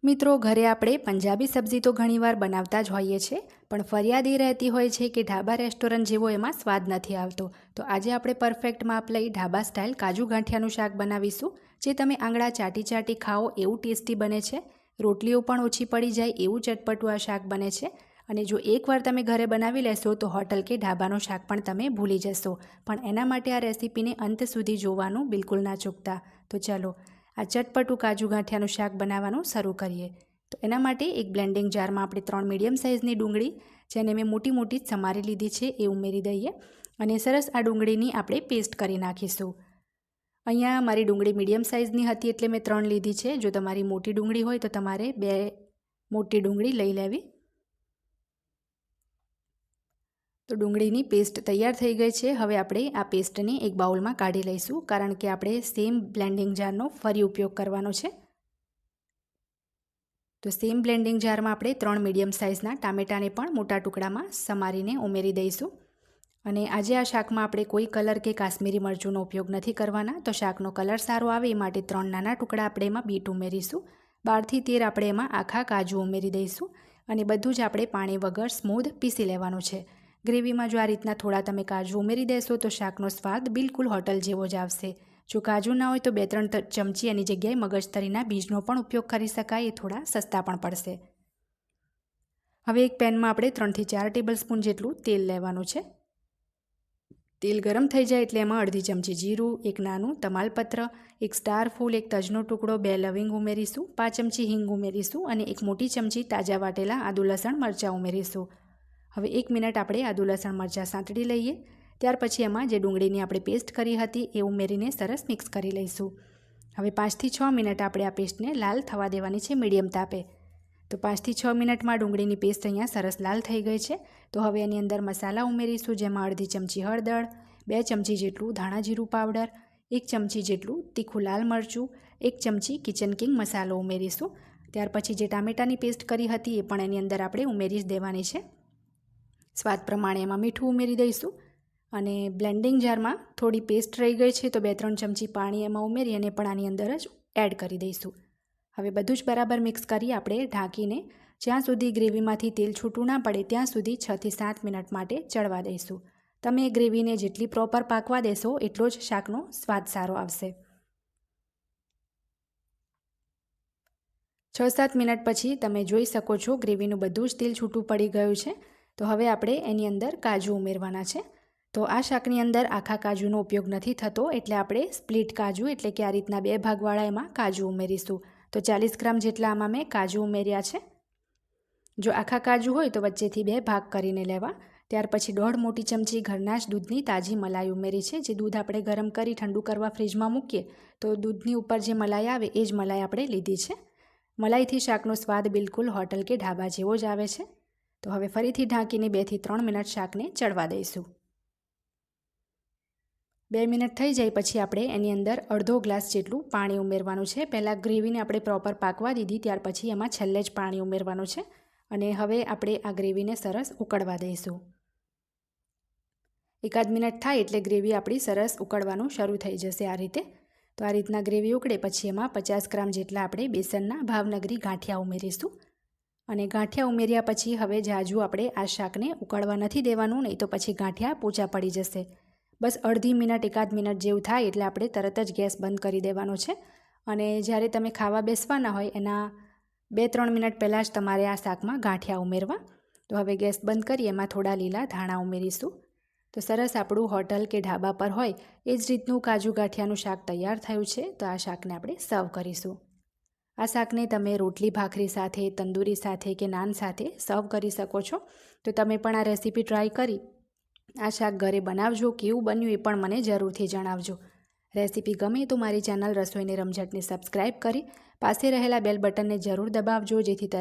મિત્રો, ઘરે આપણે પંજાબી સબ્જી તો ઘણીવાર બનાવતા જ હોઈએ છીએ, પણ ફરિયાદ એ રહેતી હોય છે કે ઢાબા રેસ્ટોરન્ટ જેવો એમાં સ્વાદ નથી આવતો. તો આજે આપણે પરફેક્ટ માપ લઈ ઢાબા સ્ટાઇલ કાજુ ગાંઠિયાનું શાક બનાવીશું, જે તમે આંગળા ચાટી ચાટી ખાઓ એવું ટેસ્ટી બને છે. રોટલીઓ પણ ઓછી પડી જાય એવું ચટપટું આ શાક બને છે. અને જો એકવાર તમે ઘરે બનાવી લેશો તો હોટલ કે ઢાબાનું શાક પણ તમે ભૂલી જશો. પણ એના માટે આ રેસીપીને અંત સુધી જોવાનું બિલકુલ ના ચૂકતા. તો ચાલો આ ચટપટું કાજુ ગાંઠિયાનું શાક બનાવવાનું શરૂ કરીએ. તો એના માટે એક બ્લેન્ડિંગ જારમાં આપણે 3 મીડિયમ સાઇઝની ડુંગળી, જેને મેં મોટી મોટી જ સમારી લીધી છે, એ ઉમેરી દઈએ અને સરસ આ ડુંગળીની આપણે પેસ્ટ કરી નાખીશું. અહીંયા મારી ડુંગળી મીડિયમ સાઇઝની હતી એટલે મેં 3 લીધી છે. જો તમારી મોટી ડુંગળી હોય તો તમારે 2 મોટી ડુંગળી લઈ લેવી. તો ડુંગળીની પેસ્ટ તૈયાર થઈ ગઈ છે. હવે આપણે આ પેસ્ટને એક બાઉલમાં કાઢી લઈશું, કારણ કે આપણે સેમ બ્લેન્ડિંગ જારનો ફરી ઉપયોગ કરવાનો છે. તો સેમ બ્લેન્ડિંગ જારમાં આપણે 3 મીડિયમ સાઇઝના ટામેટાને પણ મોટા ટુકડામાં સમારીને ઉમેરી દઈશું. અને આજે આ શાકમાં આપણે કોઈ કલર કે કાશ્મીરી મરચુંનો ઉપયોગ નથી કરવાના. તો શાકનો કલર સારો આવે એ માટે 3 નાના ટુકડા આપણે એમાં બીટ ઉમેરીશું. 12 થી 13 આપણે એમાં આખા કાજુ ઉમેરી દઈશું. અને બધું જ આપણે પાણી વગર સ્મૂધ પીસી લેવાનું છે. ગ્રેવીમાં જો આ રીતના થોડા તમે કાજુ ઉમેરી દેશો તો શાકનો સ્વાદ બિલકુલ હોટલ જેવો જ આવશે. જો કાજુ ના હોય તો 2-3 ચમચી એની જગ્યાએ મગજતરીના બીજનો પણ ઉપયોગ કરી શકાય, એ થોડા સસ્તા પણ પડશે. હવે એક પેનમાં આપણે 3 થી 4 ટેબલ સ્પૂન જેટલું તેલ લેવાનું છે. તેલ ગરમ થઈ જાય એટલે એમાં અડધી ચમચી જીરું, એક નાનું તમાલપત્ર, એક સ્ટાર ફૂલ, એક તજનો ટુકડો, 2 લવિંગ ઉમેરીશું, 5 ચમચી હિંગ ઉમેરીશું અને એક મોટી ચમચી તાજા વાટેલા આદુ લસણ મરચાં ઉમેરીશું. હવે 1 મિનિટ આપણે આદુ લસણ મરચાં સાંતળી લઈએ. ત્યાર પછી એમાં જે ડુંગળીની આપણે પેસ્ટ કરી હતી એ ઉમેરીને સરસ મિક્સ કરી લઈશું. હવે 5 થી 6 મિનિટ આપણે આ પેસ્ટને લાલ થવા દેવાની છે મીડિયમ તાપે. તો 5 થી 6 મિનિટમાં ડુંગળીની પેસ્ટ અહીંયા સરસ લાલ થઈ ગઈ છે. તો હવે એની અંદર મસાલા ઉમેરીશું, જેમાં અડધી ચમચી હળદર, 2 ચમચી જેટલું ધાણા જીરું પાવડર, 1 ચમચી જેટલું તીખું લાલ મરચું, 1 ચમચી કિચન કિંગ મસાલો ઉમેરીશું. ત્યાર પછી જે ટામેટાની પેસ્ટ કરી હતી એ પણ એની અંદર આપણે ઉમેરી જ દેવાની છે. સ્વાદ પ્રમાણે એમાં મીઠું ઉમેરી દઈશું. અને બ્લેન્ડિંગ જારમાં થોડી પેસ્ટ રહી ગઈ છે તો 2-3 ચમચી પાણી એમાં ઉમેરી અને પણ આની અંદર જ એડ કરી દઈશું. હવે બધું જ બરાબર મિક્સ કરી આપણે ઢાંકીને જ્યાં સુધી ગ્રેવીમાંથી તેલ છૂટું ના પડે ત્યાં સુધી 6 થી 7 મિનિટ માટે ચડવા દઈશું. તમે ગ્રેવીને જેટલી પ્રોપર પાકવા દેશો એટલો જ શાકનો સ્વાદ સારો આવશે. 6-7 મિનિટ પછી તમે જોઈ શકો છો ગ્રેવીનું બધું જ તેલ છૂટું પડી ગયું છે. તો હવે આપણે એની અંદર કાજુ ઉમેરવાના છે. તો આ શાકની અંદર આખા કાજુનો ઉપયોગ નથી થતો, એટલે આપણે સ્પ્લિટ કાજુ, એટલે કે આ રીતના 2 ભાગવાળા એમાં કાજુ ઉમેરીશું. તો 40 ગ્રામ જેટલા આમાં મેં કાજુ ઉમેર્યા છે. જો આખા કાજુ હોય તો વચ્ચેથી 2 ભાગ કરીને લેવા. ત્યાર પછી 1.5 મોટી ચમચી ઘરના જ દૂધની તાજી મલાઈ ઉમેરી છે. જે દૂધ આપણે ગરમ કરી ઠંડુ કરવા ફ્રીજમાં મૂકીએ તો દૂધની ઉપર જે મલાઈ આવે એ જ મલાઈ આપણે લીધી છે. મલાઈથી શાકનો સ્વાદ બિલકુલ હોટલ કે ઢાબા જેવો જ આવે છે. તો હવે ફરીથી ઢાંકીને 2 થી 3 મિનિટ શાકને ચડવા દઈશું. 2 મિનિટ થઈ જાય પછી આપણે એની અંદર અડધો ગ્લાસ જેટલું પાણી ઉમેરવાનું છે. પહેલાં ગ્રેવીને આપણે પ્રોપર પાકવા દીધી, ત્યાર પછી એમાં છેલ્લે જ પાણી ઉમેરવાનું છે. અને હવે આપણે આ ગ્રેવીને સરસ ઉકળવા દઈશું. 1 મિનિટ થાય એટલે ગ્રેવી આપણી સરસ ઉકળવાનું શરૂ થઈ જશે આ રીતે. તો આ રીતના ગ્રેવી ઉકળે પછી એમાં 50 ગ્રામ જેટલા આપણે બેસનના ભાવનગરી ગાંઠિયા ઉમેરીશું. અને ગાંઠિયા ઉમેર્યા પછી હવે જાજુ આપણે આ શાકને ઉકળવા નથી દેવાનું, નહીં તો પછી ગાંઠિયા પોચા પડી જશે. બસ અડધી મિનિટ 1 મિનિટ જેવું થાય એટલે આપણે તરત જ ગેસ બંધ કરી દેવાનો છે. અને જ્યારે તમે ખાવા બેસવાના હોય એના 2-3 મિનિટ પહેલાં જ તમારે આ શાકમાં ગાંઠિયા ઉમેરવા. તો હવે ગેસ બંધ કરી એમાં થોડા લીલા ધાણા ઉમેરીશું. તો સરસ આપણું હોટલ કે ઢાબા પર હોય એ જ રીતનું કાજુ ગાંઠિયાનું શાક તૈયાર થયું છે. તો આ શાકને આપણે સર્વ કરીશું. આ શાકને તમે રોટલી ભાખરી સાથે, તંદૂરી સાથે કે નાન સાથે સર્વ કરી શકો છો. તો તમે પણ આ રેસીપી ટ્રાય કરી આ શાક ઘરે બનાવજો. કેવું બન્યું એ પણ મને જરૂરથી જણાવજો. રેસીપી ગમે તો મારી ચેનલ રસોઈની રમઝટને સબસ્ક્રાઈબ કરી પાસે રહેલા બેલ બટનને જરૂર દબાવજો, જેથી